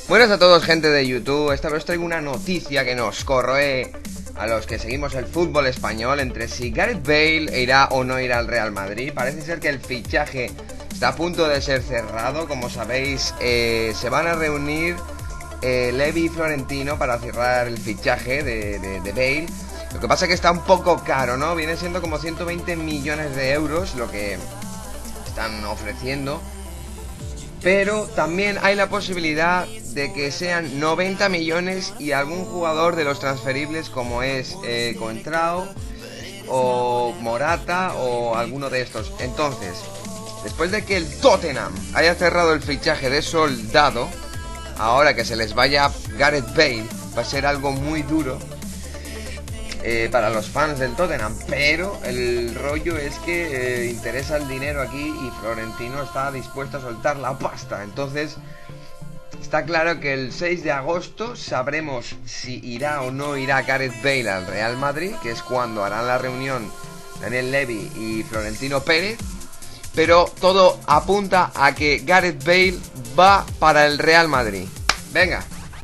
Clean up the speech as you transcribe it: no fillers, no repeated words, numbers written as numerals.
Buenas a todos, gente de YouTube. Esta vez os traigo una noticia que nos corroe a los que seguimos el fútbol español entre si Gareth Bale irá o no irá al Real Madrid. Parece ser que el fichaje está a punto de ser cerrado. Como sabéis, se van a reunir Levy y Florentino para cerrar el fichaje de Bale. Lo que pasa es que está un poco caro, ¿no? Viene siendo como 120 millones de euros lo que están ofreciendo. Pero también hay la posibilidad de que sean 90 millones y algún jugador de los transferibles como es Contrao o Morata o alguno de estos. Entonces, después de que el Tottenham haya cerrado el fichaje de Soldado, ahora que se les vaya Gareth Bale va a ser algo muy duro para los fans del Tottenham, pero el rollo es que interesa el dinero aquí y Florentino está dispuesto a soltar la pasta. Entonces está claro que el 6 de agosto sabremos si irá o no irá Gareth Bale al Real Madrid, que es cuando harán la reunión Daniel Levy y Florentino Pérez. Pero todo apunta a que Gareth Bale va para el Real Madrid. Venga.